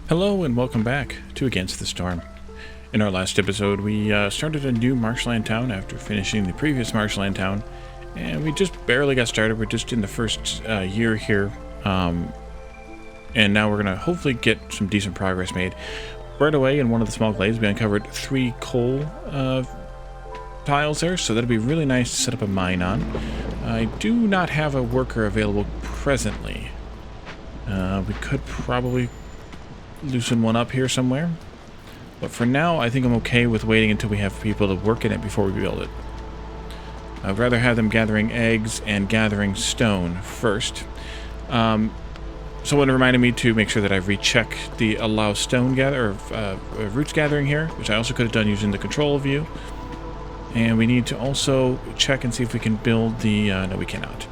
Hello and welcome back to Against the Storm. In our last episode, we started a new marshland town after finishing the previous marshland town, and we just barely got started. We're just in the first year here, and now we're going to hopefully get some decent progress made. Right away, in one of the small glades, we uncovered 3 coal tiles there, so that'll be really nice to set up a mine on. I do not have a worker available presently. We could probably loosen one up here somewhere, but for now I think I'm okay with waiting until we have people to work in it before we build it. I'd rather have them gathering eggs and gathering stone first. Someone reminded me to make sure that I recheck the allow stone gather or roots gathering here, which I also could have done using the control view. And we need to also check and see if we can build the no, we cannot.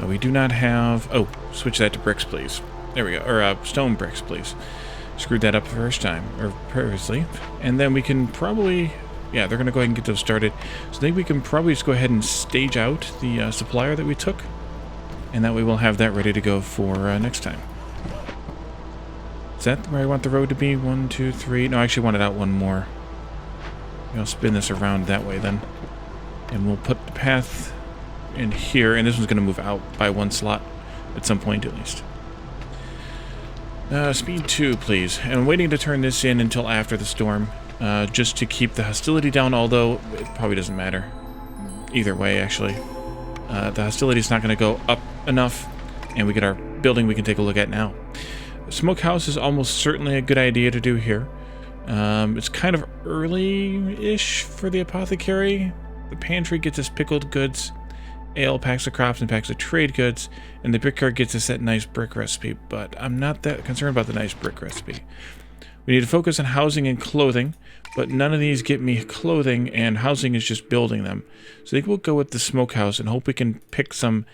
We do not have. Oh, switch that to bricks, please. There we go. Or stone bricks, please. Screwed that up the first time, or previously. And then we can probably, yeah, they're going to go ahead and get those started. So I think we can probably just go ahead and stage out the supplier that we took. And that way we'll have that ready to go for next time. Is that where I want the road to be? 1, 2, 3. No, I actually want it out one more. I'll spin this around that way then. And we'll put the path in here. And this one's going to move out by 1 slot at some point at least. Speed 2, please. And I'm waiting to turn this in until after the storm, just to keep the hostility down, although it probably doesn't matter. Either way, actually. The hostility is not going to go up enough, and we get our building we can take a look at now. Smokehouse is almost certainly a good idea to do here. It's kind of early-ish for the apothecary. The pantry gets us pickled goods. Ale packs of crops and packs of trade goods, and the brickyard gets us that nice brick recipe, but I'm not that concerned about the nice brick recipe. We need to focus on housing and clothing, but none of these get me clothing, and housing is just building them. So I think we'll go with the smokehouse and hope we can pick some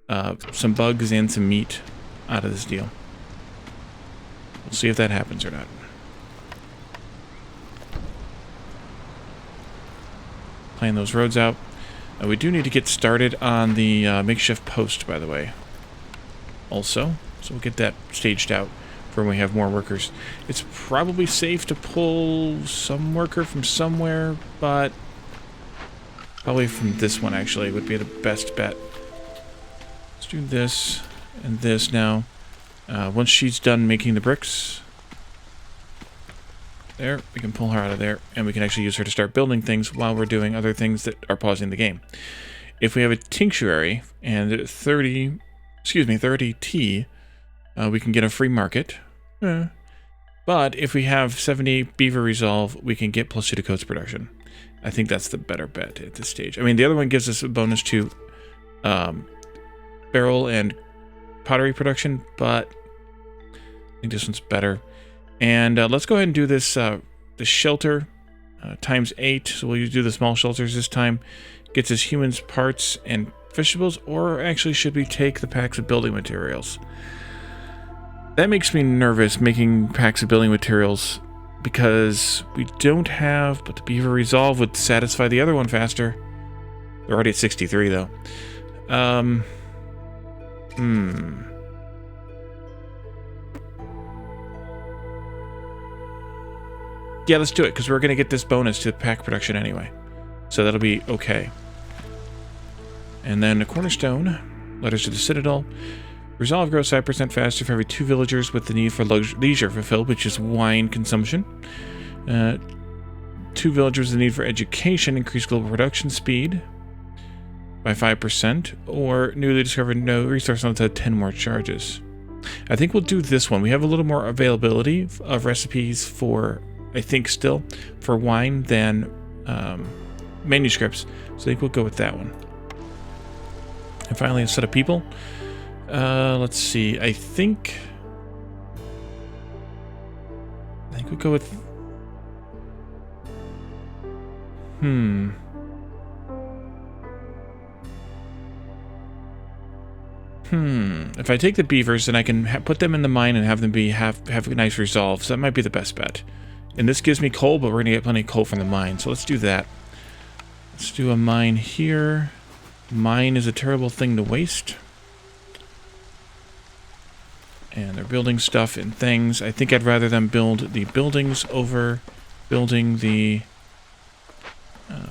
bugs and some meat out of this deal. We'll see if that happens or not. Plan those roads out. We do need to get started on the makeshift post, by the way. Also, so we'll get that staged out for when we have more workers. It's probably safe to pull some worker from somewhere, but probably from this one, actually, would be the best bet. Let's do this and this now. Once she's done making the bricks, there, we can pull her out of there, and we can actually use her to start building things while we're doing other things that are pausing the game. If we have a tinctuary and 30 tea, we can get a free market. But if we have 70 beaver resolve, we can get +2 to coats production. I think that's the better bet at this stage. I mean, the other one gives us a bonus to barrel and pottery production, but I think this one's better. And let's go ahead and do this the shelter times 8. So we'll do the small shelters this time. Gets us humans, parts, and vegetables. Or actually, should we take the packs of building materials? That makes me nervous, making packs of building materials, because we don't have, but the beaver resolve would satisfy the other one faster. They're already at 63, though. Yeah, let's do it, because we're going to get this bonus to pack production anyway. So that'll be okay. And then a cornerstone. Letters to the Citadel. Resolve grows 5% faster for every 2 villagers with the need for leisure fulfilled, which is wine consumption. 2 villagers with the need for education. Increase global production speed by 5%. Or newly discovered no resource until 10 more charges. I think we'll do this one. We have a little more availability of recipes for, I think, still for wine than manuscripts, so I think we'll go with that one. And finally, a set of people. Let's see. I think we'll go with. If I take the beavers, then I can put them in the mine and have them have a nice resolve. So that might be the best bet. And this gives me coal, but we're going to get plenty of coal from the mine. So let's do that. Let's do a mine here. Mine is a terrible thing to waste. And they're building stuff and things. I think I'd rather them build the buildings over building the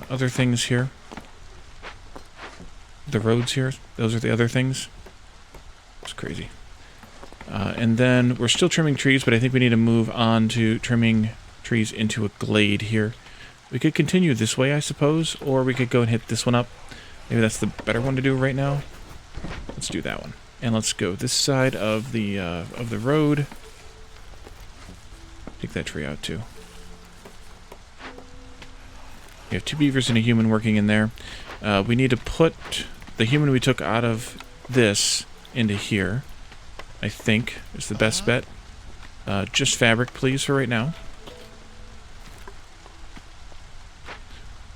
other things here. The roads here. Those are the other things. It's crazy. And then we're still trimming trees, but I think we need to move on to trimming trees into a glade here. We could continue this way, I suppose, or we could go and hit this one up. Maybe that's the better one to do right now. Let's do that one. And let's go this side of the road. Take that tree out too. We have 2 beavers and a human working in there. We need to put the human we took out of this into here. I think is the best bet. Just fabric, please, for right now.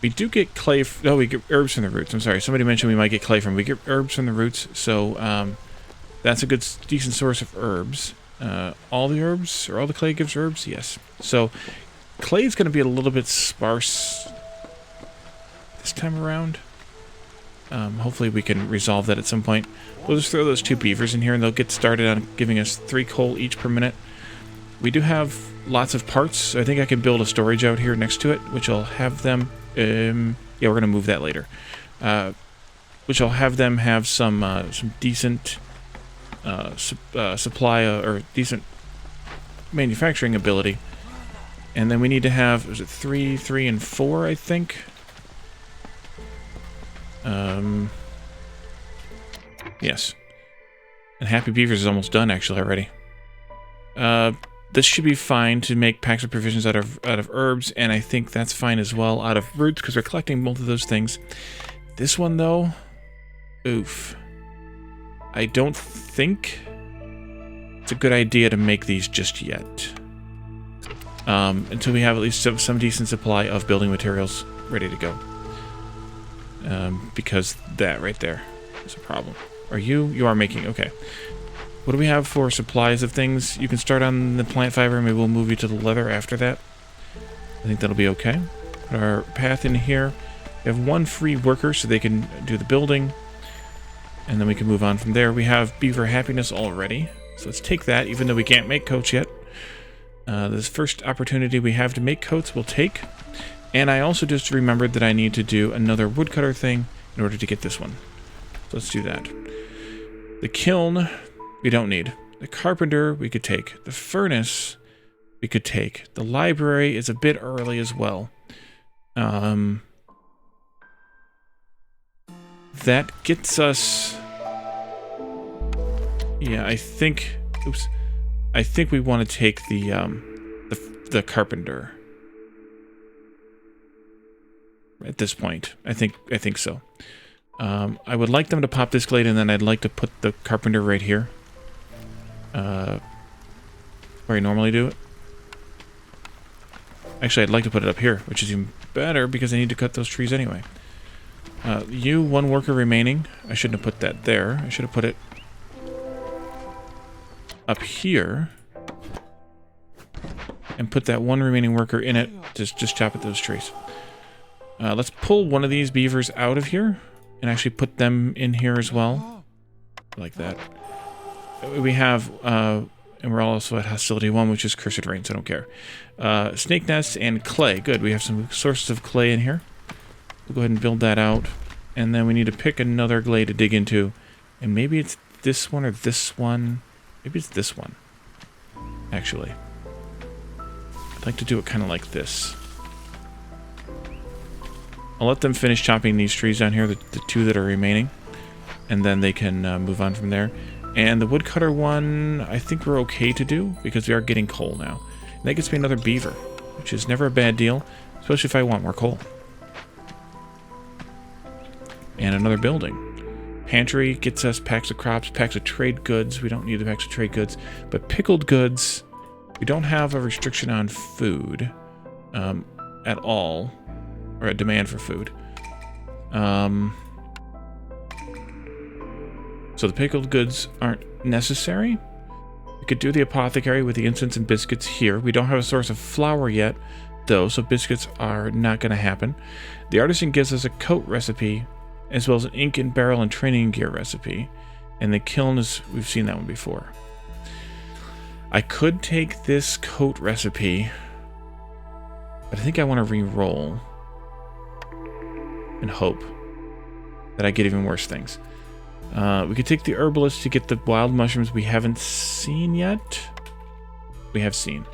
We do get clay. Oh, we get herbs from the roots. I'm sorry. Somebody mentioned we might get clay from. We get herbs from the roots, so that's a good, decent source of herbs. All the herbs, or all the clay gives herbs? Yes. So clay is going to be a little bit sparse this time around. Hopefully we can resolve that at some point. We'll just throw those 2 beavers in here, and they'll get started on giving us 3 coal each per minute. We do have lots of parts, so I think I can build a storage out here next to it, which I'll have them... yeah, we're going to move that later. Which I'll have them have some decent supply, or decent manufacturing ability. And then we need to have, was it 3, 3, and 4, I think? Yes. And Happy Beavers is almost done, actually, already. This should be fine to make packs of provisions out of herbs, and I think that's fine as well out of roots, because we're collecting both of those things. This one, though, oof. I don't think it's a good idea to make these just yet. Until we have at least some decent supply of building materials ready to go. Because that right there is a problem. Are you? You are making, okay. What do we have for supplies of things? You can start on the plant fiber, and maybe we'll move you to the leather after that. I think that'll be okay. Put our path in here. We have 1 free worker, so they can do the building. And then we can move on from there. We have beaver happiness already. So let's take that, even though we can't make coats yet. This first opportunity we have to make coats we'll take. And I also just remembered that I need to do another woodcutter thing in order to get this one. So let's do that. The kiln, we don't need. The carpenter, we could take. The furnace, we could take. The library is a bit early as well. That gets us... Yeah, I think... Oops. I think we want to take the carpenter. At this point. I think so. I would like them to pop this glade, and then I'd like to put the carpenter right here. Where I normally do it. Actually, I'd like to put it up here, which is even better because I need to cut those trees anyway. 1 worker remaining. I shouldn't have put that there. I should have put it up here. And put that 1 remaining worker in it. Just chop at those trees. Let's pull one of these beavers out of here. And actually put them in here as well. Like that. We have, and we're also at Hostility 1, which is Cursed Rain, so I don't care. Snake nests and clay. Good, we have some sources of clay in here. We'll go ahead and build that out. And then we need to pick another glade to dig into. And maybe it's this one or this one. Maybe it's this one. Actually. I'd like to do it kind of like this. I'll let them finish chopping these trees down here, the 2 that are remaining. And then they can move on from there. And the woodcutter one, I think we're okay to do, because we are getting coal now. And that gets me another beaver, which is never a bad deal, especially if I want more coal. And another building. Pantry gets us packs of crops, packs of trade goods. We don't need the packs of trade goods. But pickled goods, we don't have a restriction on food at all. Or a demand for food. So the pickled goods aren't necessary. We could do the apothecary with the incense and biscuits here. We don't have a source of flour yet, though, so biscuits are not going to happen. The artisan gives us a coat recipe, as well as an ink and barrel and training gear recipe. And the kiln is, we've seen that one before. I could take this coat recipe, but I think I want to re-roll and hope that I get even worse things. We could take the herbalist to get the wild mushrooms we haven't seen yet. We have seen.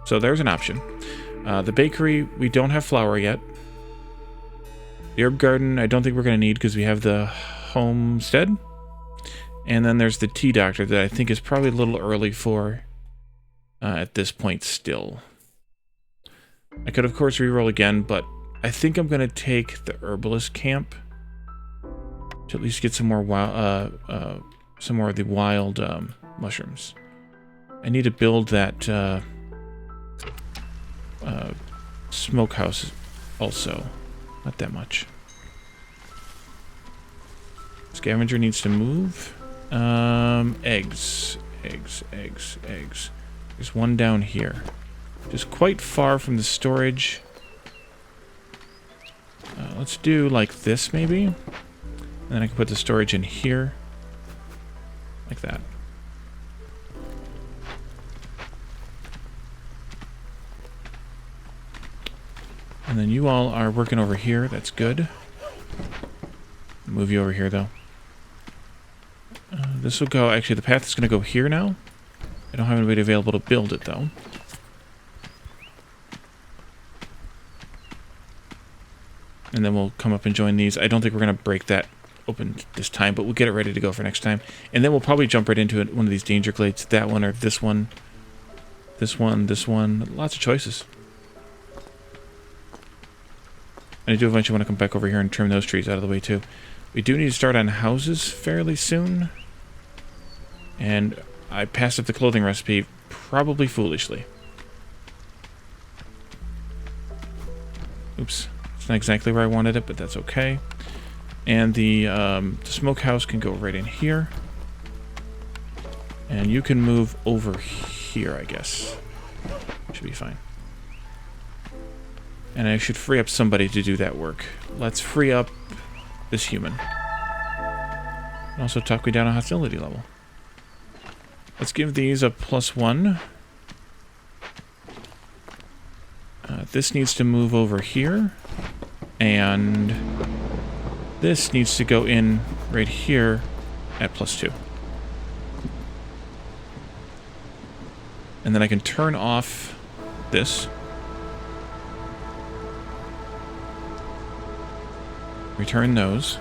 So there's an option. The bakery, we don't have flour yet. The herb garden, I don't think we're going to need because we have the homestead. And then there's the tea doctor that I think is probably a little early for at this point still. I could, of course, reroll again, but I think I'm going to take the herbalist camp to at least get some more of the wild mushrooms. I need to build that smokehouse also. Not that much. Scavenger needs to move. Eggs. There's one down here. Just quite far from the storage. Let's do like this, maybe. And then I can put the storage in here. Like that. And then you all are working over here. That's good. Move you over here, though. This will go... Actually, the path is going to go here now. I don't have anybody available to build it, though. And then we'll come up and join these. I don't think we're going to break that open this time, but we'll get it ready to go for next time. And then we'll probably jump right into it, one of these danger glades. That one or this one. This one, this one. Lots of choices. And I do eventually want to come back over here and trim those trees out of the way, too. We do need to start on houses fairly soon. And I passed up the clothing recipe probably foolishly. Oops. It's not exactly where I wanted it, but that's okay. And the smokehouse can go right in here. And you can move over here, I guess. Should be fine. And I should free up somebody to do that work. Let's free up this human. And also talk me down a hostility level. Let's give these a +1. This needs to move over here. And this needs to go in right here at +2. And then I can turn off this. Return those,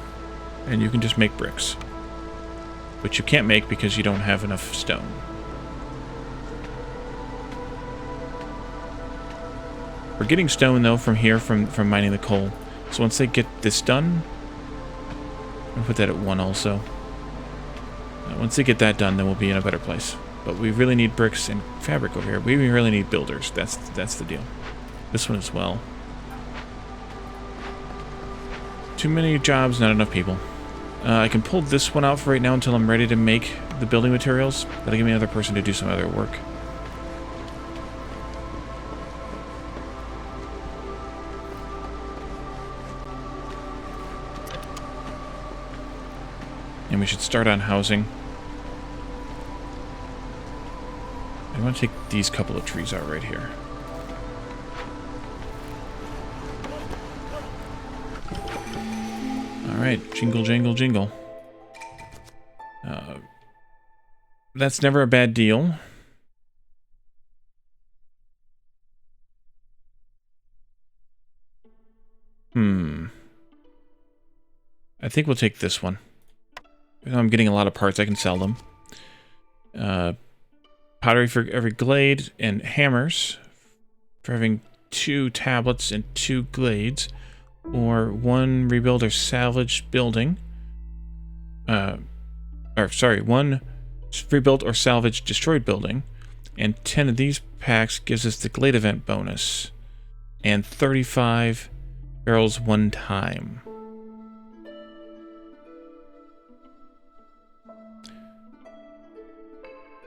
and you can just make bricks. Which you can't make because you don't have enough stone. We're getting stone, though, from here, from mining the coal. So once they get this done, I'll put that at 1 also. Once they get that done, then we'll be in a better place. But we really need bricks and fabric over here. We really need builders. That's the deal. This one as well. Too many jobs, not enough people. I can pull this one out for right now until I'm ready to make the building materials. That'll give me another person to do some other work. And we should start on housing. I want to take these couple of trees out right here. Alright, jingle, jingle, jingle. That's never a bad deal. I think we'll take this one. I'm getting a lot of parts, I can sell them. Pottery for every glade, and hammers for having 2 tablets and 2 glades. Or 1 rebuild or salvage building. 1 rebuilt or salvage destroyed building. And 10 of these packs gives us the glade event bonus. And 35 barrels 1 time.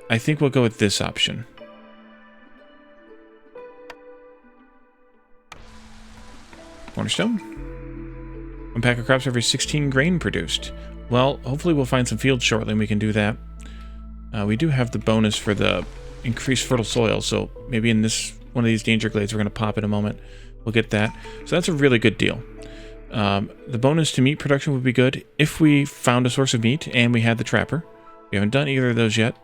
I think we'll go with this option. Cornerstone. 1 pack of crops every 16 grain produced. Well, hopefully we'll find some fields shortly and we can do that. We do have the bonus for the increased fertile soil. So maybe in this one of these danger glades we're going to pop in a moment. We'll get that. So that's a really good deal. The bonus to meat production would be good if we found a source of meat and we had the trapper. We haven't done either of those yet.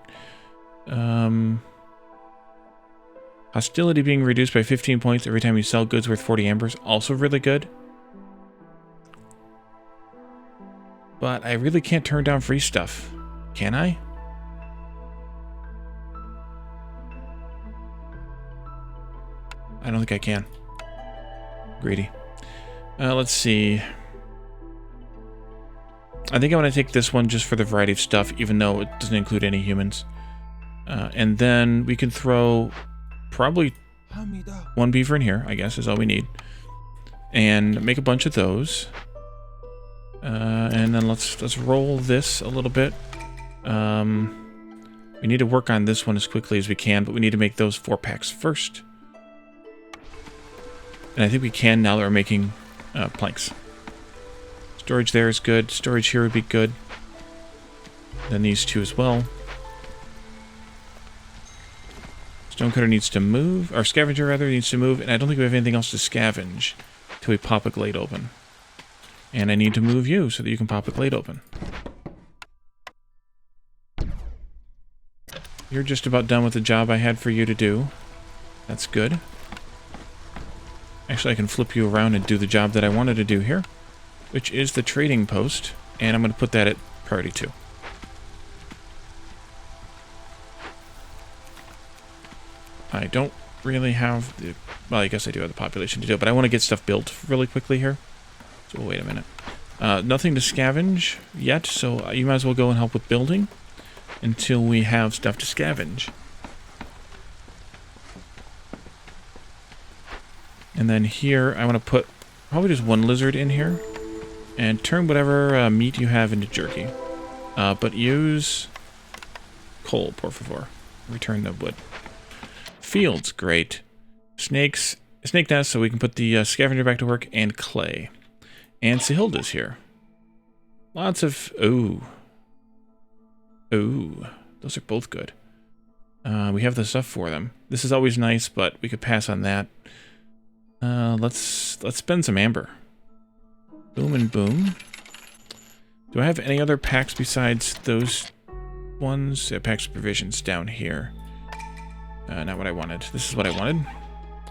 Hostility being reduced by 15 points every time you sell goods worth 40 ambers. Also really good. But I really can't turn down free stuff. Can I? I don't think I can. Greedy. Let's see. I think I want to take this one just for the variety of stuff, even though it doesn't include any humans. And then we can throw probably one beaver in here, I guess, is all we need. And make a bunch of those. And then let's roll this a little bit. We need to work on this one as quickly as we can, but we need to make those 4 packs first. And I think we can now that we're making planks. Storage there is good. Storage here would be good. Then these 2 as well. Stonecutter needs to move, or scavenger rather needs to move, and I don't think we have anything else to scavenge till we pop a glade open. And I need to move you so that you can pop a glade open. You're just about done with the job I had for you to do. That's good. Actually, I can flip you around and do the job that I wanted to do here, which is the trading post, and I'm going to put that at priority 2. I don't really have the... Well, I guess I do have the population to do it, but I want to get stuff built really quickly here. So wait a minute. Nothing to scavenge yet, so you might as well go and help with building until we have stuff to scavenge. And then here, I want to put probably just 1 lizard in here. And turn whatever meat you have into jerky. But use coal, por favor. Return the wood. Fields, great. Snakes, snake nest, so we can put the scavenger back to work, and clay. And Sahilda's here. Lots of... Ooh. Ooh. Those are both good. We have the stuff for them. This is always nice, but we could pass on that. Let's spend some amber. Boom and boom. Do I have any other packs besides those ones? Packs of provisions down here. Not what I wanted. This is what I wanted.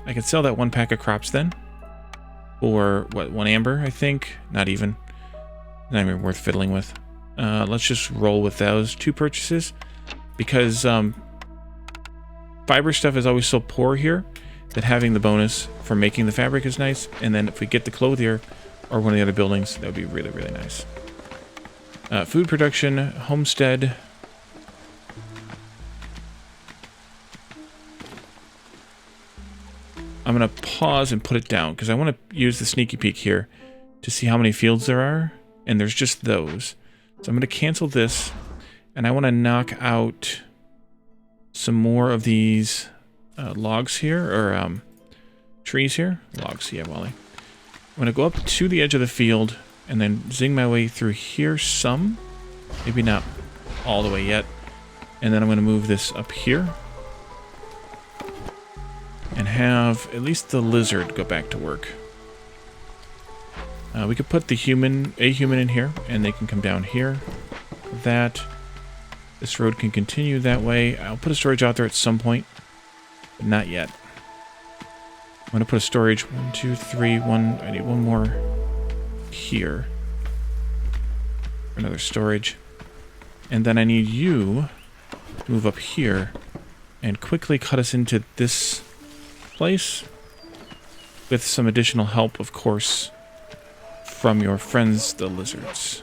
I could sell that 1 pack of crops then. For, what, 1 amber, I think? Not even. Not even worth fiddling with. Let's just roll with those 2 purchases. Because fiber stuff is always so poor here that having the bonus for making the fabric is nice. And then if we get the clothier or one of the other buildings, that would be really, really nice. Food production, homestead. I'm going to pause and put it down because I want to use the sneaky peek here to see how many fields there are. And there's just those. So I'm going to cancel this. And I want to knock out some more of these logs here, or trees here. Logs, yeah, Wally. I'm going to go up to the edge of the field and then zing my way through here some. Maybe not all the way yet. And then I'm going to move this up here. And have at least the lizard go back to work. We could put a human in here, and they can come down here. That. This road can continue that way. I'll put a storage out there at some point, but not yet. I'm going to put a storage. 1, 2, 3, 1. I need 1 more here. Another storage. And then I need you to move up here and quickly cut us into this place with some additional help, of course, from your friends, the lizards.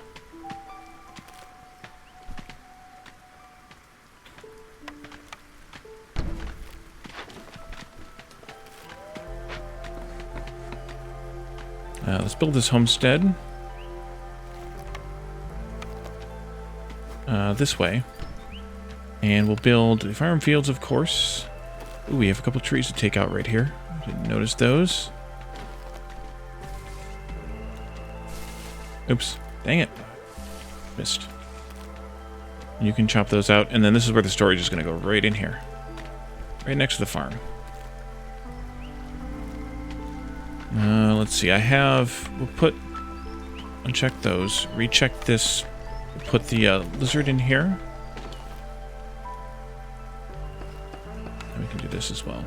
Let's build this homestead this way, and we'll build the farm fields, of course. Ooh, we have a couple trees to take out right here. Didn't notice those. Oops. Dang it. Missed. You can chop those out, and then this is where the storage is going to go, right in here. Right next to the farm. Let's see. We'll put... Uncheck those. Recheck this. We'll put the lizard in here. And we can do this as well.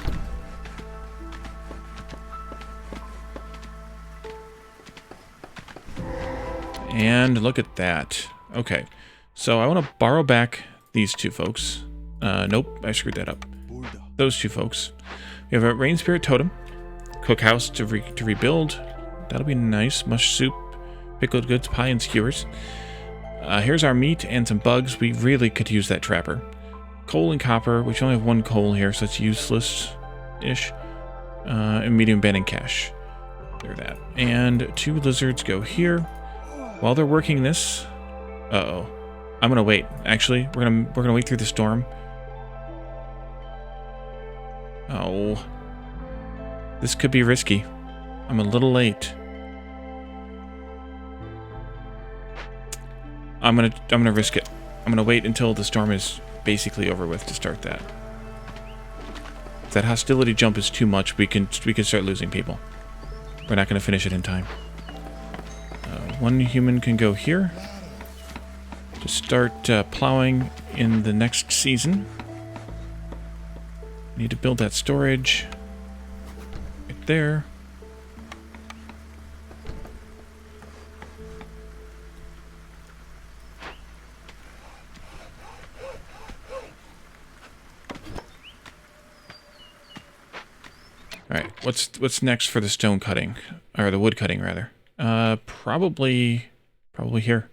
And look at that. Okay. So I want to borrow back these two folks. Nope, I screwed that up. Those two folks. We have a Rain Spirit Totem. Cookhouse to rebuild. That'll be nice. Mush soup, pickled goods, pie, and skewers. Here's our meat and some bugs. We really could use that trapper. Coal and copper, which only have one coal here, so it's useless-ish. And medium banding cash. There that. And 2 lizards go here. While they're working this... Uh-oh. I'm gonna wait. Actually, we're gonna wait through the storm. Oh. This could be risky. I'm a little late. I'm gonna risk it. I'm gonna wait until the storm is basically over with to start that. If that hostility jump is too much, we can start losing people. We're not gonna finish it in time. 1 human can go here to start plowing in the next season. Need to build that storage right there. All right, what's next for the stone cutting, or the wood cutting rather? Probably here.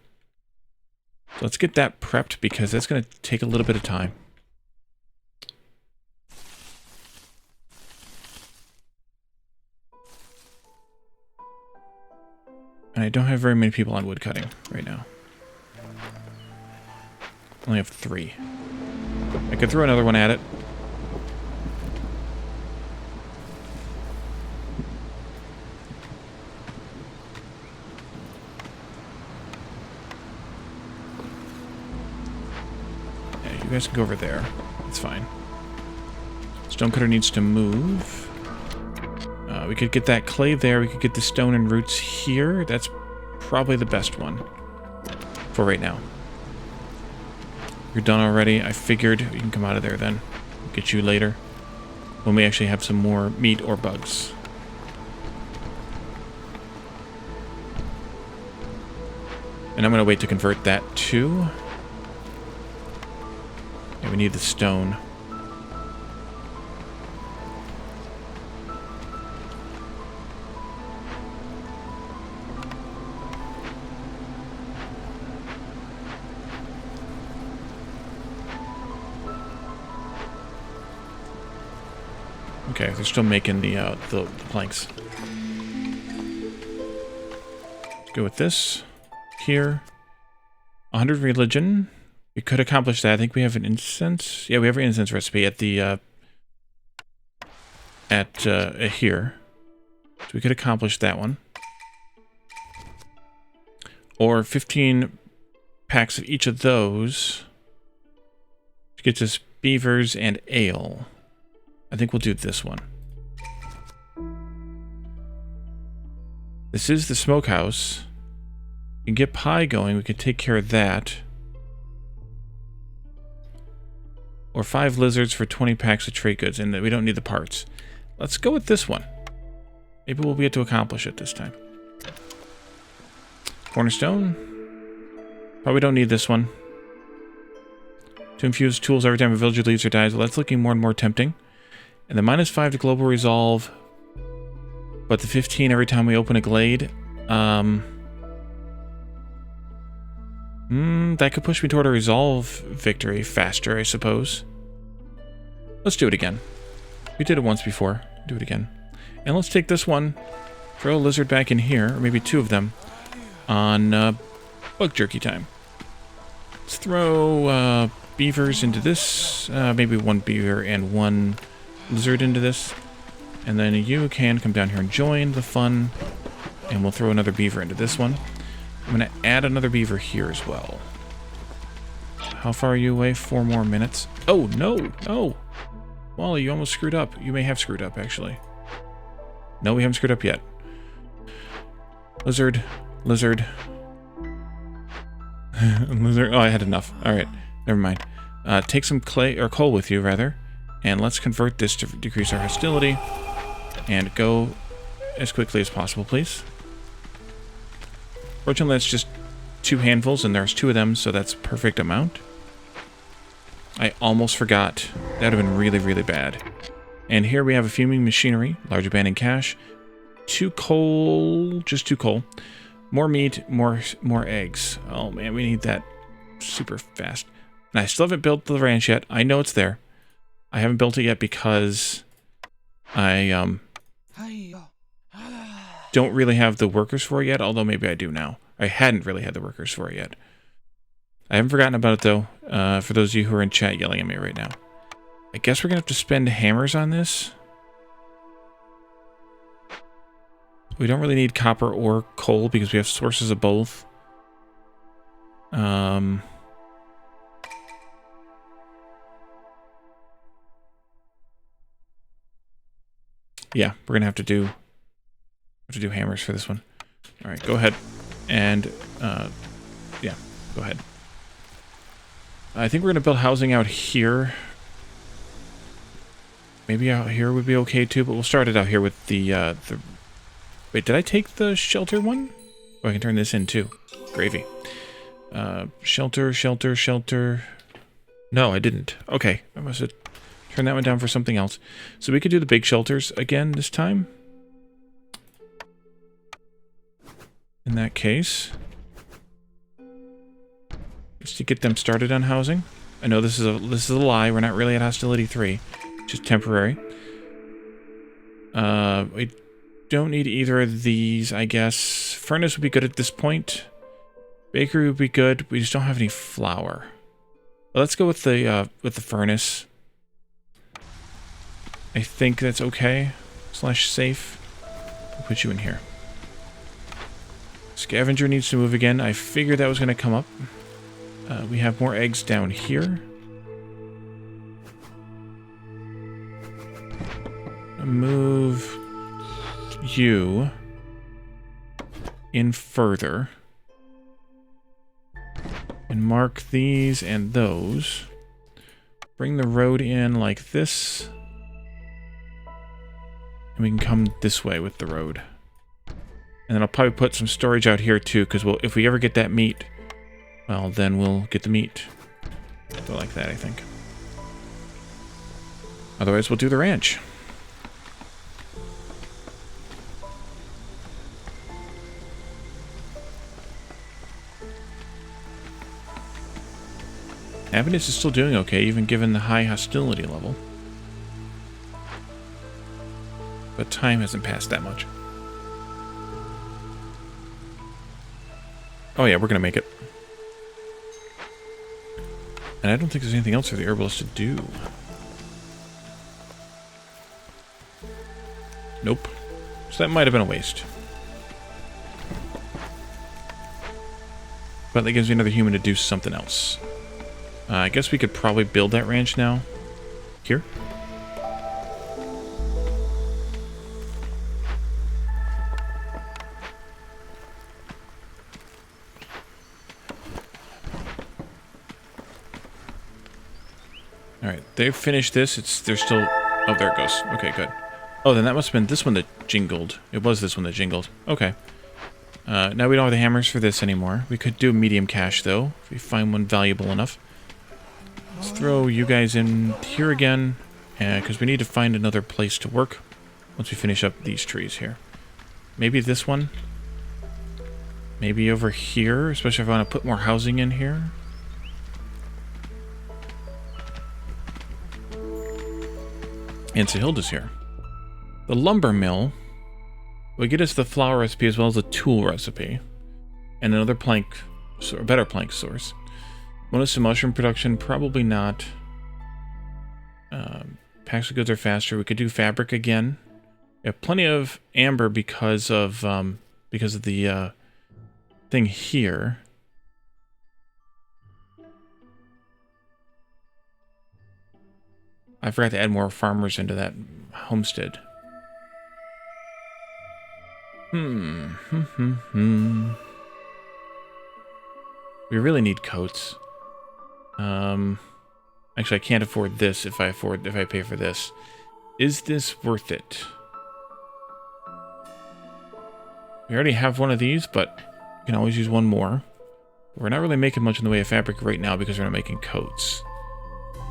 So let's get that prepped because that's going to take a little bit of time. And I don't have very many people on wood cutting right now. Only have 3. I could throw another one at it. Yeah, you guys can go over there. It's fine. Stonecutter needs to move. We could get that clay there. We could get the stone and roots here. That's probably the best one for right now. You're done already. I figured you can come out of there then. We'll get you later when we actually have some more meat or bugs. And I'm going to wait to convert that too. Yeah, we need the stone. Okay, they're still making the planks. Let's go with this. Here. 100 religion. We could accomplish that. I think we have an incense. Yeah, we have an incense recipe at the here. So we could accomplish that one. Or 15 packs of each of those. Which gets us beavers and ale. I think we'll do this one. This is the smokehouse. We can get pie going. We can take care of that. Or 5 lizards for 20 packs of trade goods, and we don't need the parts. Let's go with this one. Maybe we'll be able to accomplish it this time. Cornerstone. Probably don't need this one. To infuse tools every time a villager leaves or dies. Well, that's looking more and more tempting. And the -5 to global resolve, but the 15 every time we open a glade. That could push me toward a resolve victory faster, I suppose. Let's do it again. We did it once before. Do it again. And let's take this one, throw a lizard back in here, or maybe 2 of them, on bug jerky time. Let's throw beavers into this, maybe 1 beaver and 1 lizard into this, and then you can come down here and join the fun, and we'll throw another beaver into this one. I'm going to add another beaver here as well. How far are you away? 4 more minutes. Oh, no, no. Wally, you almost screwed up. You may have screwed up, actually. No, we haven't screwed up yet. Lizard. Lizard. Lizard. Oh, I had enough. Alright, never mind. Take some clay, or coal with you, rather. And let's convert this to decrease our hostility. And go as quickly as possible, please. Fortunately, that's just 2 handfuls, and there's 2 of them, so that's a perfect amount. I almost forgot. That would have been really, really bad. And here we have a fuming machinery, large abandoned cache, 2 coal, just 2 coal, more meat, more eggs. Oh man, we need that super fast. And I still haven't built the ranch yet. I know it's there. I haven't built it yet because I don't really have the workers for it yet, although maybe I do now. I hadn't really had the workers for it yet. I haven't forgotten about it, though, for those of you who are in chat yelling at me right now. I guess we're going to have to spend hammers on this. We don't really need copper or coal because we have sources of both. Yeah, we're going to have to do hammers for this one. All right, go ahead. And, yeah, go ahead. I think we're going to build housing out here. Maybe out here would be okay too, but we'll start it out here with the... Wait, did I take the shelter one? Oh, I can turn this in too. Gravy. Shelter, shelter, shelter. No, I didn't. Okay, I must have turned that one down for something else. So we could do the big shelters again this time. In that case... just to get them started on housing. I know this is a lie. We're not really at Hostility 3. Just temporary. We don't need either of these, I guess. Furnace would be good at this point. Bakery would be good. We just don't have any flour. Well, let's go with the furnace. I think that's okay. / safe. We'll put you in here. Scavenger needs to move again. I figured that was going to come up. We have more eggs down here. Move you in further. And mark these and those. Bring the road in like this. And we can come this way with the road. And then I'll probably put some storage out here too, because if we ever get that meat, well, then we'll get the meat. So like that, I think. Otherwise, we'll do the ranch. Happiness is still doing okay, even given the high hostility level. But time hasn't passed that much. Oh yeah, we're gonna make it. And I don't think there's anything else for the herbalist to do. Nope. So that might have been a waste. But that gives me another human to do something else. I guess we could probably build that ranch now. Here. Alright, they've finished this. They're still... Oh, there it goes. Okay, good. Oh, then that must have been this one that jingled. It was this one that jingled. Okay. Now we don't have the hammers for this anymore. We could do a medium cache, though, if we find one valuable enough. Let's throw you guys in here again, because we need to find another place to work once we finish up these trees here. Maybe this one. Maybe over here, especially if I want to put more housing in here. And Sahilda's here. The lumber mill will get us the flour recipe as well as a tool recipe. And another plank, or better plank source. Bonus to mushroom production, probably not. Packs of goods are faster. We could do fabric again. We have plenty of amber because of the thing here. I forgot to add more farmers into that homestead. We really need coats. Actually, I can't afford this if I pay for this. Is this worth it? We already have one of these, but you can always use one more. We're not really making much in the way of fabric right now because we're not making coats.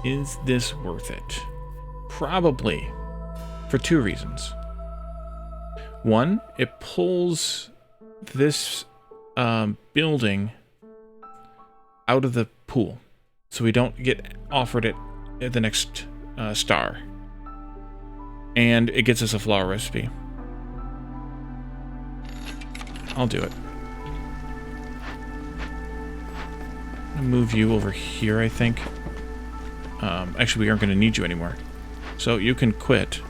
Is this worth it? Probably. For two reasons. One, it pulls this building out of the pool, so we don't get offered it at the next star. And it gets us a flour recipe. I'll do it. I'm gonna move you over here, I think. Actually, we aren't going to need you anymore. So you can quit.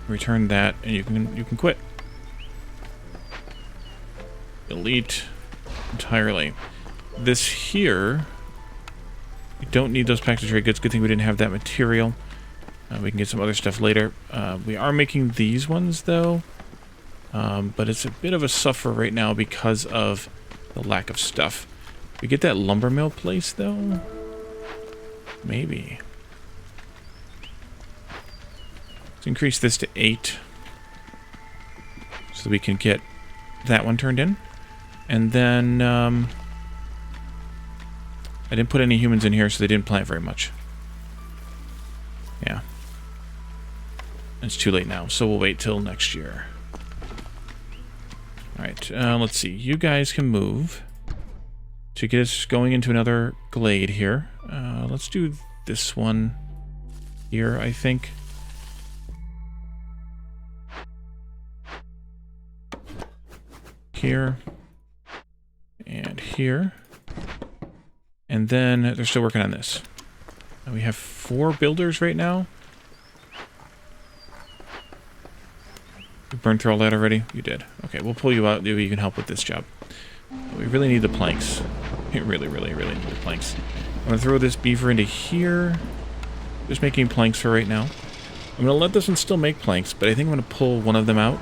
Return that, and you can quit. Delete entirely. This here, we don't need those packaged trade goods. Good thing we didn't have that material. We can get some other stuff later. We are making these ones though, but it's a bit of a suffer right now because of the lack of stuff. We get that lumber mill place though? Maybe. Let's increase this to 8 so that we can get that one turned in. And then I didn't put any humans in here, so they didn't plant very much. Yeah. It's too late now, so we'll wait till next year. Alright, let's see. You guys can move to get us going into another glade here. Let's do this one here, I think. Here. And here. And then they're still working on this. We have 4 builders right now. You burned through all that already? You did. Okay, we'll pull you out. Maybe you can help with this job. We really need the planks. We really need the planks. I'm going to throw this beaver into here. Just making planks for right now. I'm going to let this one still make planks, but I think I'm going to pull one of them out.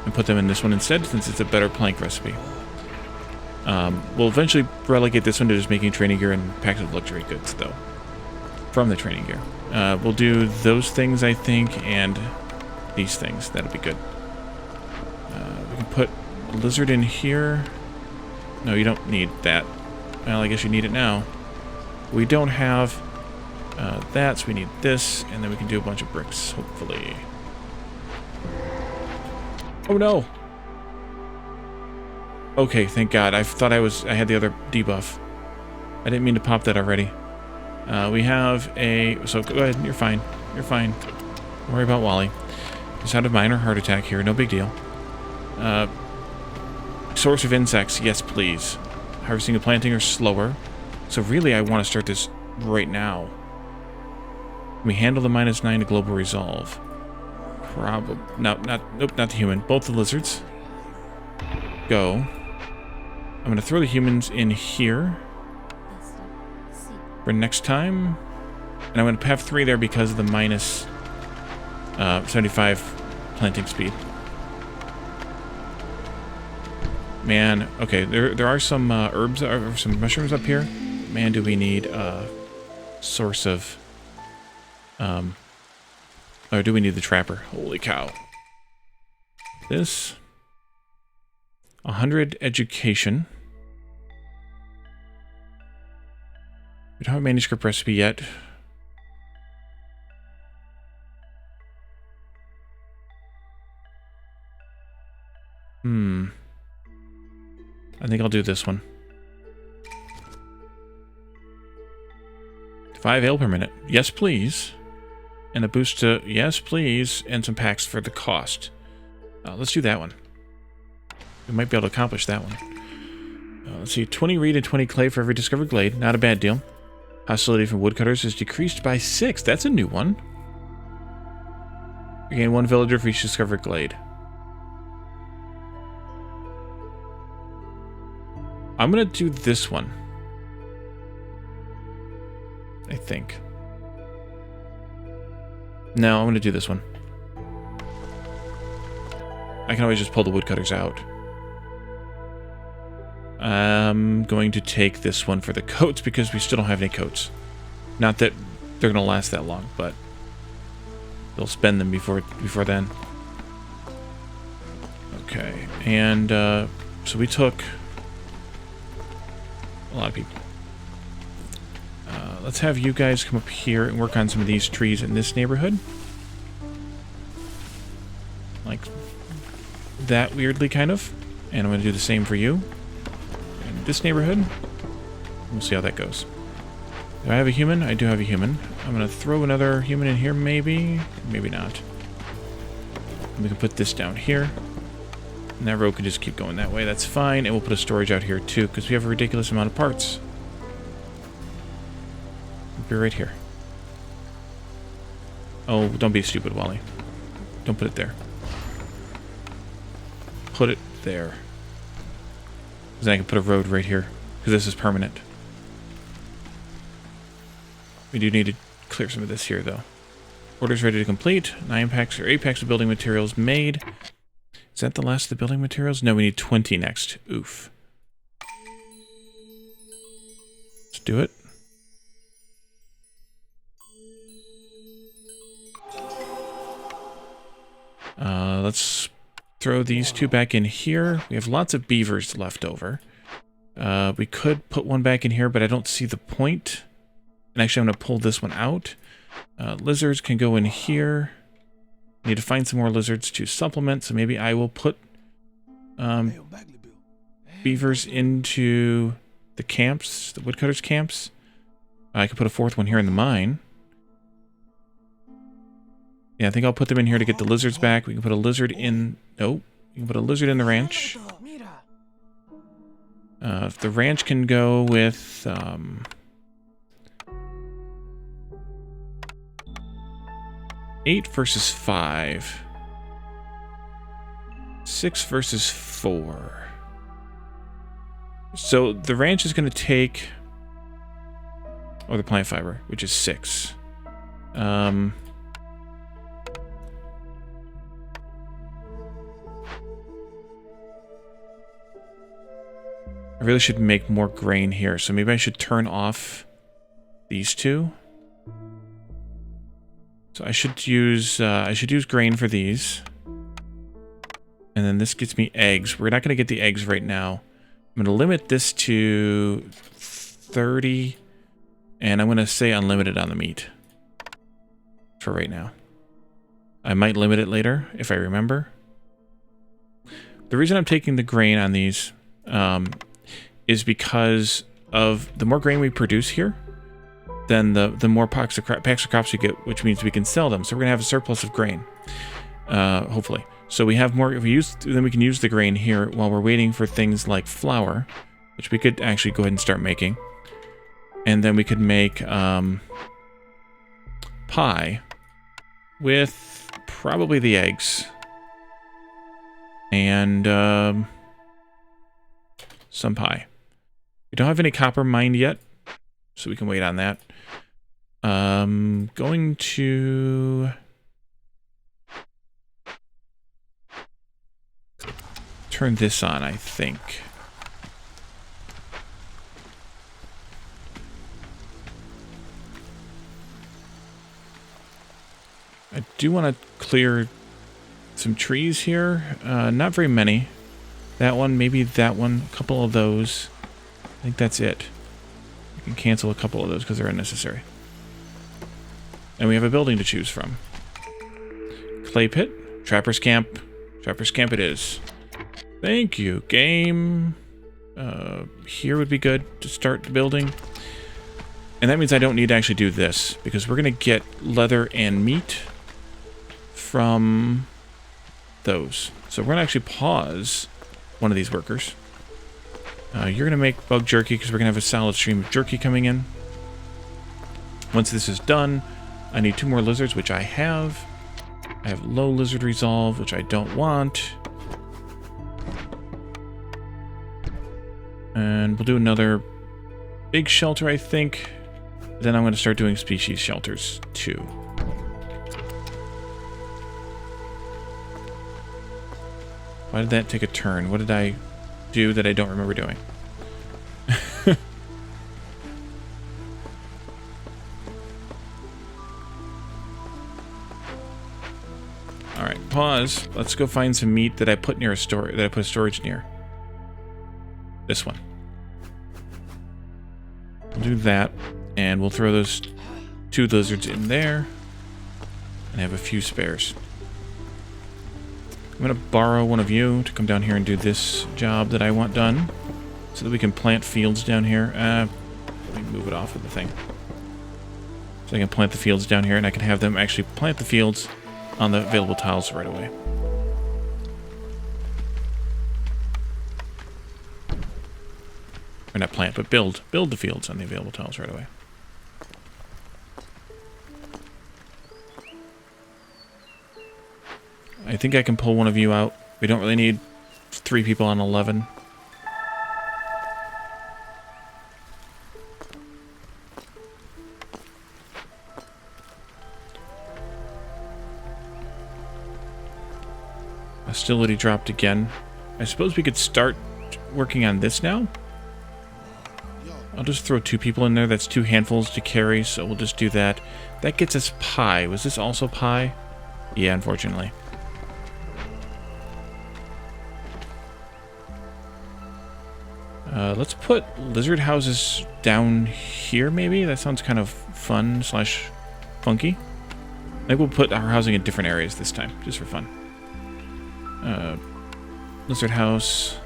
And put them in this one instead, since it's a better plank recipe. We'll eventually relegate this one to just making training gear and packs of luxury goods, though. From the training gear. We'll do those things, I think, and these things. That'll be good. We can put a lizard in here. No, you don't need that. Well, I guess you need it now. We don't have that, so we need this, and then we can do a bunch of bricks, hopefully. Oh no! Okay, thank God. I thought I had the other debuff. I didn't mean to pop that already. We have a... So go ahead, you're fine. You're fine. Don't worry about Wally. Just had a minor heart attack here, no big deal. Source of insects, yes please. Harvesting and planting are slower. So really I want to start this right now. We handle the -9 to global resolve. Probably... Nope, not the human. Both the lizards. Go. I'm going to throw the humans in here for next time. And I'm going to have 3 there because of the minus 75 planting speed. Man, okay, there are some herbs, or some mushrooms up here. Man, do we need a source of... or do we need the trapper? Holy cow. This... 100 education. We don't have a manuscript recipe yet. I think I'll do this one. 5 ale per minute. Yes, please. And a boost to... Yes, please. And some packs for the cost. Let's do that one. We might be able to accomplish that one. Let's see. 20 reed and 20 clay for every discovered glade. Not a bad deal. Hostility from woodcutters is decreased by 6. That's a new one. You gain 1 villager for each discovered glade. I'm going to do this one. I think. No, I'm going to do this one. I can always just pull the woodcutters out. I'm going to take this one for the coats because we still don't have any coats. Not that they're going to last that long, but they'll spend them before then. Okay, and so we took a lot of people. Let's have you guys come up here and work on some of these trees in this neighborhood. Like that, weirdly, kind of. And I'm going to do the same for you. In this neighborhood. We'll see how that goes. Do I have a human? I do have a human. I'm going to throw another human in here, maybe. Maybe not. And we can put this down here. And that road can just keep going that way. That's fine. And we'll put a storage out here, too, because we have a ridiculous amount of parts. Be right here. Oh, don't be stupid, Wally. Don't put it there. Put it there. Because then I can put a road right here. Because this is permanent. We do need to clear some of this here, though. Orders ready to complete. 9 packs or 8 packs of building materials made. Is that the last of the building materials? No, we need 20 next. Oof. Let's do it. Let's throw these 2 back in here. We have lots of beavers left over. We could put one back in here, but I don't see the point. And actually, I'm going to pull this one out. Lizards can go in here. Need to find some more lizards to supplement, so maybe I will put beavers into the camps, the woodcutters' camps. I could put a 4th one here in the mine. Yeah, I think I'll put them in here to get the lizards back. We can put a lizard in... Nope. We can put a lizard in the ranch. If the ranch can go with... 8 versus 5. 6 versus 4. So the ranch is going to take... Or the plant fiber, which is 6. I really should make more grain here, so maybe I should turn off these 2. So I should use grain for these. And then this gets me eggs. We're not going to get the eggs right now. I'm going to limit this to 30. And I'm going to say unlimited on the meat. For right now. I might limit it later, if I remember. The reason I'm taking the grain on these is because of the more grain we produce here, then the more packs of crops we get, which means we can sell them. So we're going to have a surplus of grain, hopefully. So we have more, then we can use the grain here while we're waiting for things like flour, which we could actually go ahead and start making. And then we could make pie with probably the eggs. And some pie. We don't have any copper mined yet, so we can wait on that. Going to turn this on, I think. I do want to clear some trees here. Not very many. That one, maybe that one, a couple of those. I think that's it. We can cancel a couple of those because they're unnecessary. And we have a building to choose from. Clay pit, trapper's camp. Trapper's camp it is. Thank you, game. Here would be good to start the building. And that means I don't need to actually do this, because we're going to get leather and meat from those. So we're going to actually pause one of these workers. You're going to make bug jerky, because we're going to have a solid stream of jerky coming in. Once this is done, I need 2 more lizards, which I have. I have low lizard resolve, which I don't want. And we'll do another big shelter, I think. Then I'm going to start doing species shelters, too. Why did that take a turn? What did I do that I don't remember doing? Alright, pause. Let's go find some meat that I put near a storage, that I put storage near. This one. We'll do that, and we'll throw those 2 lizards in there, and have a few spares. I'm going to borrow one of you to come down here and do this job that I want done, so that we can plant fields down here. Let me move it off of the thing. So I can plant the fields down here, and I can have them actually plant the fields on the available tiles right away. Or not plant, but build the fields on the available tiles right away. I think I can pull one of you out. We don't really need 3 people on 11. Hostility dropped again. I suppose we could start working on this now. I'll just throw 2 people in there. That's 2 handfuls to carry, so we'll just do that. That gets us pie. Was this also pie? Yeah, unfortunately. Let's put lizard houses down here, maybe? That sounds kind of fun / funky. Maybe we'll put our housing in different areas this time, just for fun. Lizard house.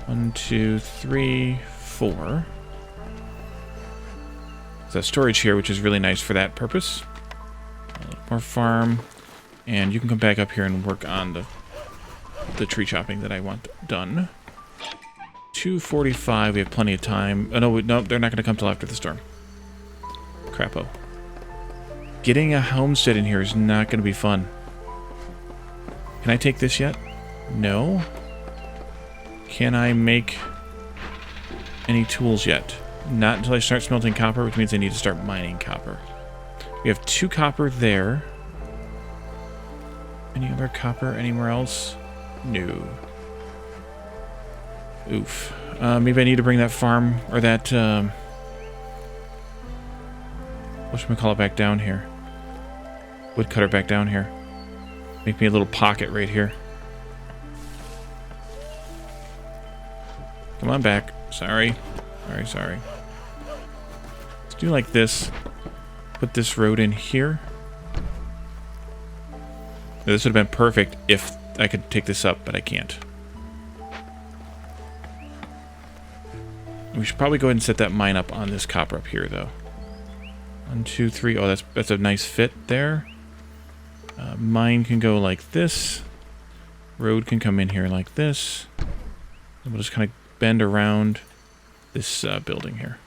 1, 2, 3, 4. There's storage here, which is really nice for that purpose. A little more farm. And you can come back up here and work on the tree chopping that I want done. 2:45, we have plenty of time. Oh, no, they're not going to come till after the storm. Crapo. Getting a homestead in here is not going to be fun. Can I take this yet? No. Can I make any tools yet? Not until I start smelting copper, which means I need to start mining copper. We have 2 copper there. Any other copper anywhere else? No. Oof. Maybe I need to bring that farm, or that, whatchamacallit back down here. Woodcutter back down here. Make me a little pocket right here. Come on back. Sorry. Sorry. Let's do like this. Put this road in here. This would have been perfect if I could take this up, but I can't. We should probably go ahead and set that mine up on this copper up here, though. 1, 2, 3. Oh, that's a nice fit there. Mine can go like this. Road can come in here like this. And we'll just kind of bend around this building here.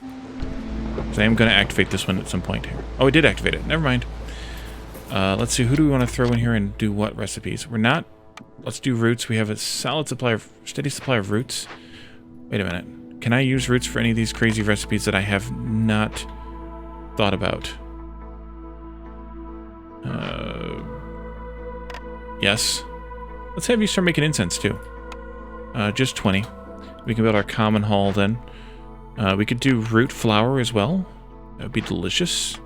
So I am going to activate this one at some point here. Oh, I did activate it. Never mind. Let's see. Who do we want to throw in here and do what recipes? We're not... Let's do roots. We have a steady supply of roots. Wait a minute. Can I use roots for any of these crazy recipes that I have not thought about? Yes. Let's have you start making incense, too. Just 20. We can build our common hall, then. We could do root flour as well. That would be delicious.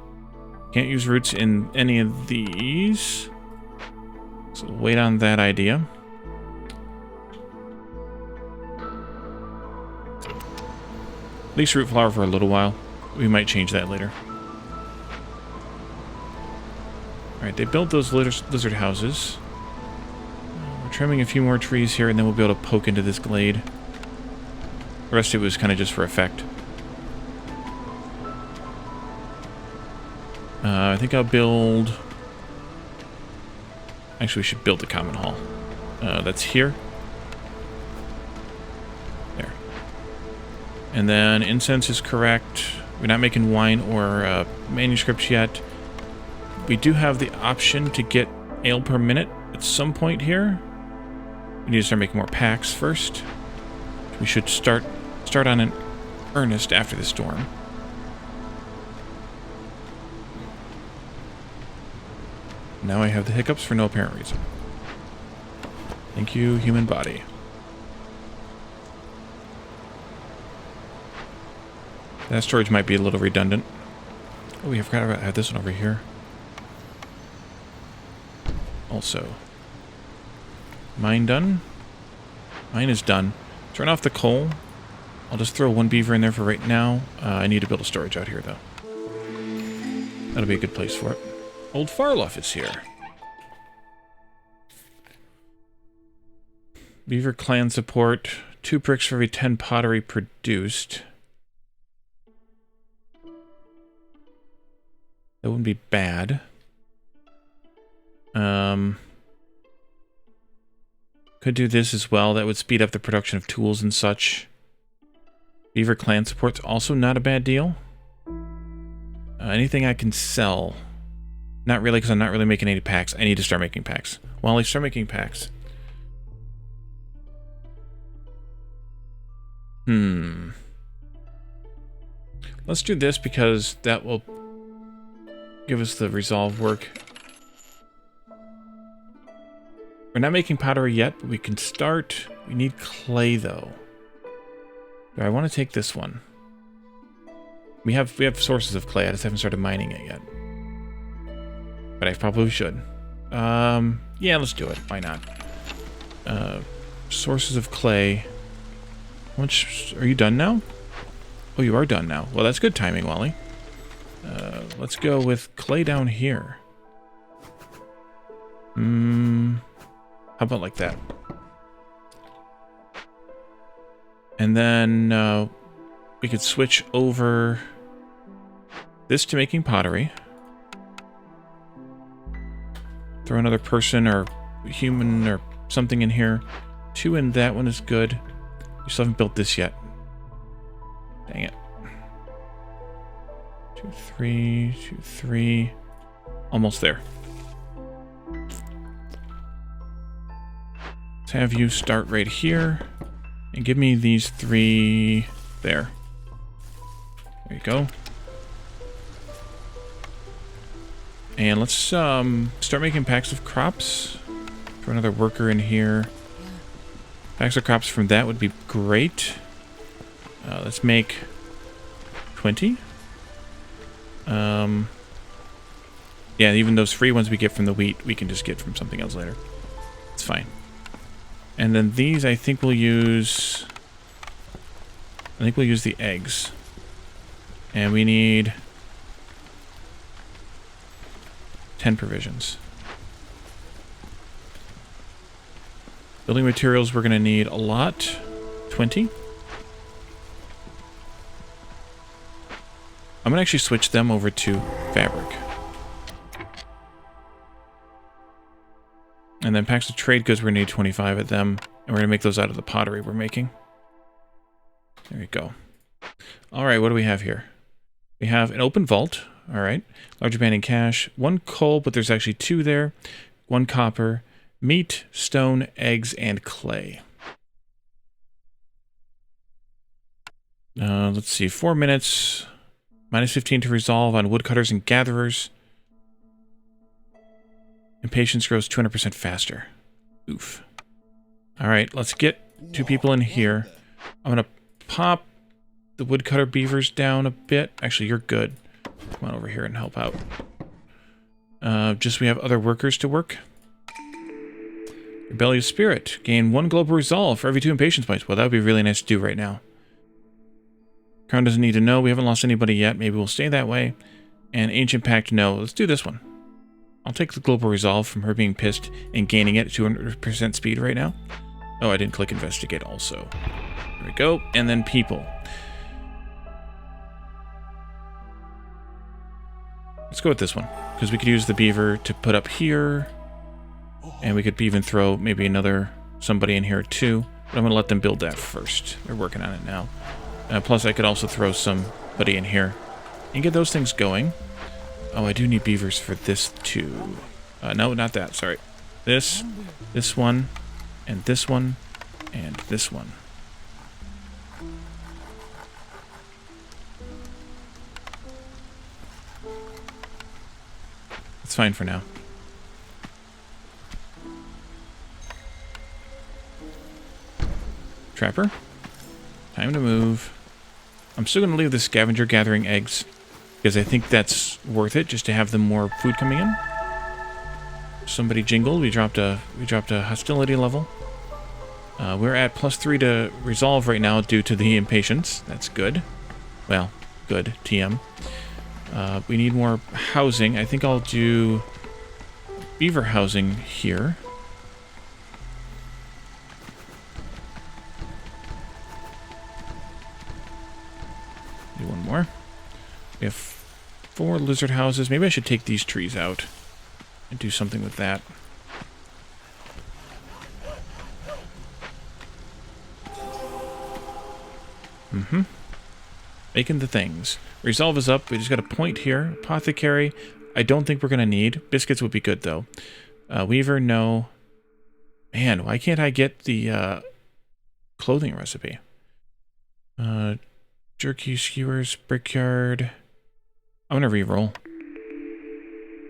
Can't use roots in any of these. So we'll wait on that idea. At least root flour for a little while. We might change that later. Alright, they built those lizard houses. We're trimming a few more trees here, and then we'll be able to poke into this glade. The rest of it was kind of just for effect. I think I'll build... Actually, we should build the common hall. That's here. There. And then incense is correct. We're not making wine or manuscripts yet. We do have the option to get ale per minute at some point here. We need to start making more packs first. We should start on it earnest after the storm. Now I have the hiccups for no apparent reason. Thank you, human body. That storage might be a little redundant. Oh, we forgot about I have this one over here. Also. Mine done? Mine is done. Turn off the coal. I'll just throw one beaver in there for right now. I need to build a storage out here, though. That'll be a good place for it. Old Farloff is here. Beaver clan support. 2 bricks for every 10 pottery produced. That wouldn't be bad. Could do this as well. That would speed up the production of tools and such. Beaver clan support's also not a bad deal. Anything I can sell? Not really, because I'm not really making any packs. I need to start making packs. Wally, start making packs. Let's do this because that will give us the resolve work. We're not making pottery yet, but we can start. We need clay, though. Do I want to take this one? We have sources of clay. I just haven't started mining it yet. But I probably should. Yeah, let's do it. Why not? Sources of clay. How much are you done now? Oh, you are done now. Well, that's good timing, Wally. Let's go with clay down here. How about like that? And then we could switch over this to making pottery. Throw another person or human or something in here. 2 in that one is good. We still haven't built this yet. Dang it. 2, 3, 2, 3. Almost there. Let's have you start right here. And give me these 3 there. There you go. And let's start making packs of crops. Throw another worker in here. Packs of crops from that would be great. Let's make 20. Yeah, even those free ones we get from the wheat, we can just get from something else later. It's fine. And then these, I think we'll use... the eggs. And we need 10 provisions. Building materials, we're going to need a lot. 20. I'm going to actually switch them over to fabric. And then packs of trade goods, we're going to need 25 of them. And we're going to make those out of the pottery we're making. There we go. Alright, what do we have here? We have an open vault. Alright. Large abandoned cache. 1 coal, but there's actually 2 there. 1 copper. Meat, stone, eggs, and clay. Let's see. 4 minutes. Minus 15 to resolve on woodcutters and gatherers. Impatience grows 200% faster. Oof. Alright, let's get 2 people in here. I'm going to pop the woodcutter beavers down a bit. Actually, you're good. Come on over here and help out. Just we have other workers to work. Rebellious Spirit. Gain 1 global resolve for every 2 impatience points. Well, that would be really nice to do right now. Crown doesn't need to know. We haven't lost anybody yet. Maybe we'll stay that way. And Ancient Pact, no. Let's do this one. I'll take the global resolve from her being pissed and gaining it at 200% speed right now. Oh, I didn't click investigate also. There we go. And then people. Let's go with this one, because we could use the beaver to put up here. And we could even throw maybe somebody in here too. But I'm going to let them build that first. They're working on it now. Plus, I could also throw somebody in here and get those things going. Oh, I do need beavers for this too. No, not that. Sorry. This one, and this one, and this one. It's fine for now. Trapper. Time to move. I'm still going to leave the scavenger gathering eggs, because I think that's worth it, just to have them more food coming in. Somebody jingled. We dropped a hostility level. We're at +3 to resolve right now due to the impatience. That's good. Well, good. TM. We need more housing. I think I'll do beaver housing here. Do one more. We have 4 lizard houses. Maybe I should take these trees out and do something with that. Making the things. Resolve is up. We just got a point here. Apothecary, I don't think we're going to need. Biscuits would be good, though. Weaver, no. Man, why can't I get the clothing recipe? Jerky, skewers, brickyard. I'm going to re-roll.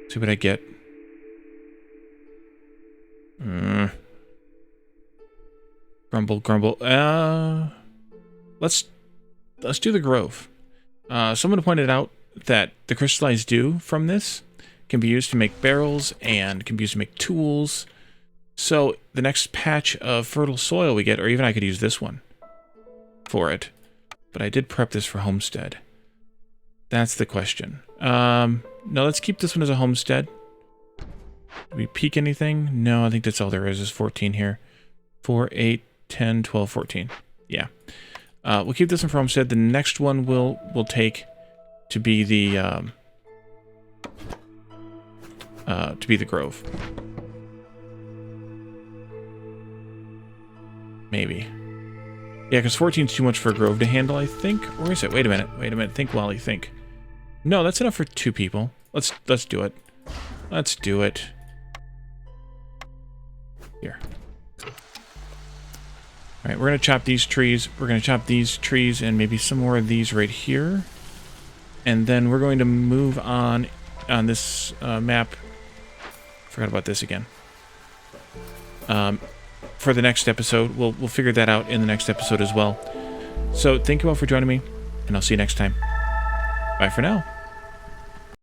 See what I get. Grumble, grumble. Let's do the Grove. Someone pointed out that the crystallized dew from this can be used to make barrels and can be used to make tools. So the next patch of fertile soil we get, or even I could use this one for it. But I did prep this for homestead. That's the question. No, let's keep this one as a homestead. Did we peak anything? No, I think that's all there is 14 here. 4, 8, 10, 12, 14. Yeah. We'll keep this one for homestead. The next one we'll take to be the Grove. Maybe. Yeah, because 14 is too much for a Grove to handle, I think. Or is it? Wait a minute. Wait a minute. Think, Wally. Think. No, that's enough for 2 people. Let's do it. Let's do it. Here. Alright, we're going to chop these trees. We're going to chop these trees and maybe some more of these right here. And then we're going to move on this map. Forgot about this again. For the next episode. We'll figure that out in the next episode as well. So thank you all for joining me, and I'll see you next time. Bye for now.